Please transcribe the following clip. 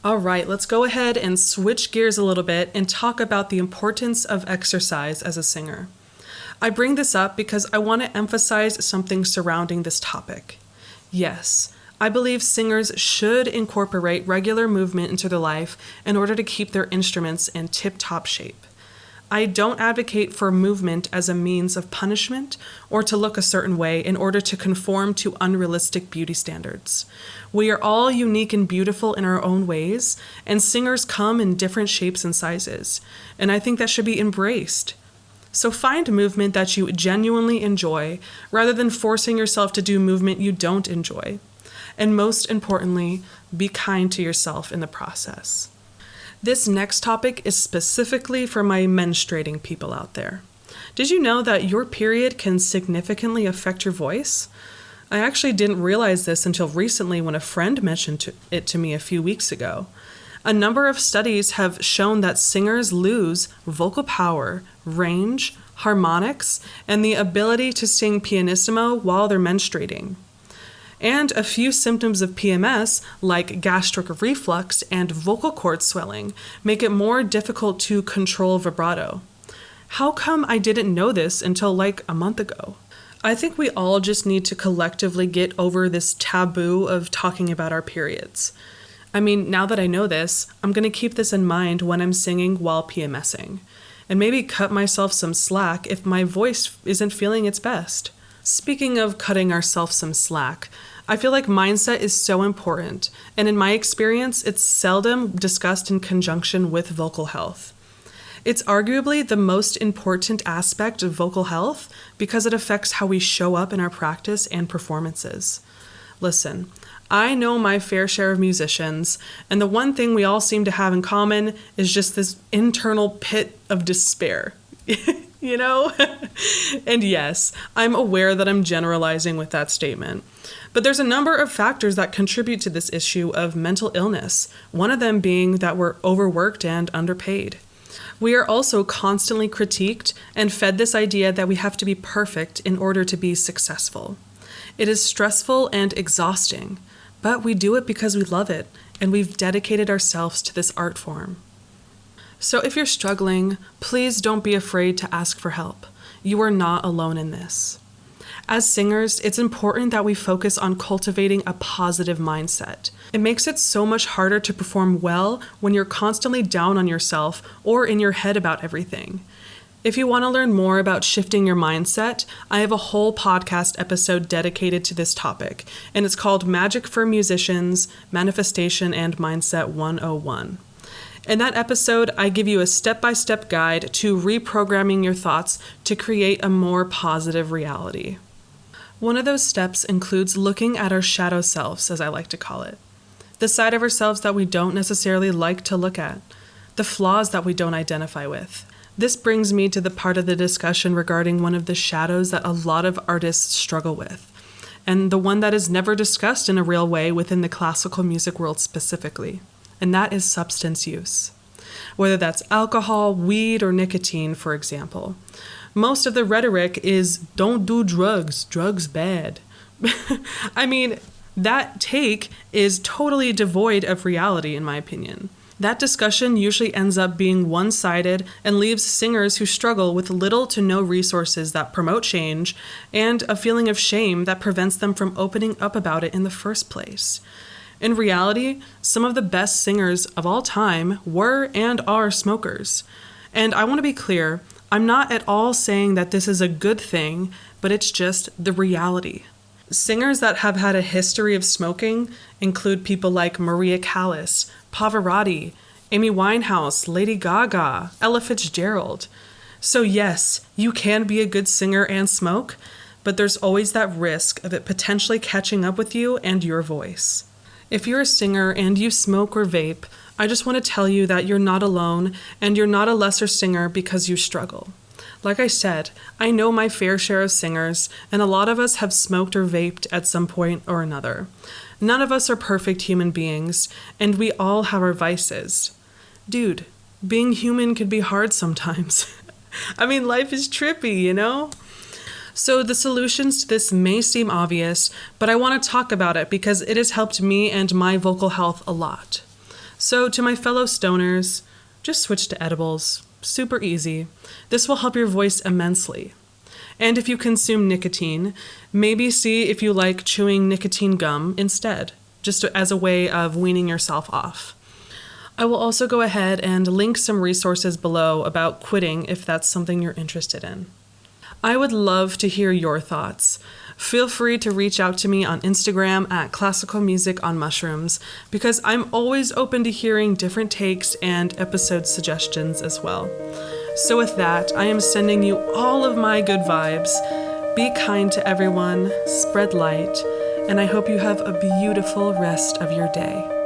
All right, let's go ahead and switch gears a little bit and talk about the importance of exercise as a singer. I bring this up because I want to emphasize something surrounding this topic. Yes, I believe singers should incorporate regular movement into their life in order to keep their instruments in tip-top shape. I don't advocate for movement as a means of punishment or to look a certain way in order to conform to unrealistic beauty standards. We are all unique and beautiful in our own ways, and singers come in different shapes and sizes, and I think that should be embraced. So find movement that you genuinely enjoy rather than forcing yourself to do movement you don't enjoy. And most importantly, be kind to yourself in the process. This next topic is specifically for my menstruating people out there. Did you know that your period can significantly affect your voice? I actually didn't realize this until recently when a friend mentioned it to me a few weeks ago. A number of studies have shown that singers lose vocal power, range, harmonics, and the ability to sing pianissimo while they're menstruating. And a few symptoms of PMS, like gastric reflux and vocal cord swelling, make it more difficult to control vibrato. How come I didn't know this until like a month ago? I think we all just need to collectively get over this taboo of talking about our periods. I mean, now that I know this, I'm going to keep this in mind when I'm singing while PMSing, and maybe cut myself some slack if my voice isn't feeling its best. Speaking of cutting ourselves some slack, I feel like mindset is so important, and in my experience, it's seldom discussed in conjunction with vocal health. It's arguably the most important aspect of vocal health because it affects how we show up in our practice and performances. Listen, I know my fair share of musicians, and the one thing we all seem to have in common is just this internal pit of despair. You know? And yes, I'm aware that I'm generalizing with that statement. But there's a number of factors that contribute to this issue of mental illness, one of them being that we're overworked and underpaid. We are also constantly critiqued and fed this idea that we have to be perfect in order to be successful. It is stressful and exhausting, but we do it because we love it, and we've dedicated ourselves to this art form. So if you're struggling, please don't be afraid to ask for help. You are not alone in this. As singers, it's important that we focus on cultivating a positive mindset. It makes it so much harder to perform well when you're constantly down on yourself or in your head about everything. If you want to learn more about shifting your mindset, I have a whole podcast episode dedicated to this topic, and it's called Magic for Musicians, Manifestation and Mindset 101. In that episode, I give you a step-by-step guide to reprogramming your thoughts to create a more positive reality. One of those steps includes looking at our shadow selves, as I like to call it. The side of ourselves that we don't necessarily like to look at. The flaws that we don't identify with. This brings me to the part of the discussion regarding one of the shadows that a lot of artists struggle with, and the one that is never discussed in a real way within the classical music world specifically, and that is substance use. Whether that's alcohol, weed, or nicotine, for example. Most of the rhetoric is, don't do drugs, drugs bad. I mean, that take is totally devoid of reality, in my opinion. That discussion usually ends up being one-sided and leaves singers who struggle with little to no resources that promote change and a feeling of shame that prevents them from opening up about it in the first place. In reality, some of the best singers of all time were and are smokers. And I want to be clear, I'm not at all saying that this is a good thing, but it's just the reality. Singers that have had a history of smoking include people like Maria Callas, Pavarotti, Amy Winehouse, Lady Gaga, Ella Fitzgerald. So yes, you can be a good singer and smoke, but there's always that risk of it potentially catching up with you and your voice. If you're a singer and you smoke or vape, I just want to tell you that you're not alone and you're not a lesser singer because you struggle. Like I said, I know my fair share of singers, and a lot of us have smoked or vaped at some point or another. None of us are perfect human beings, and we all have our vices. Dude, being human can be hard sometimes. I mean, life is trippy, you know? So the solutions to this may seem obvious, but I want to talk about it because it has helped me and my vocal health a lot. So, to my fellow stoners, just switch to edibles. Super easy. This will help your voice immensely. And if you consume nicotine, maybe see if you like chewing nicotine gum instead, just as a way of weaning yourself off. I will also go ahead and link some resources below about quitting if that's something you're interested in. I would love to hear your thoughts. Feel free to reach out to me on Instagram at Classical Music on Mushrooms, because I'm always open to hearing different takes and episode suggestions as well. So with that, I am sending you all of my good vibes. Be kind to everyone, spread light, and I hope you have a beautiful rest of your day.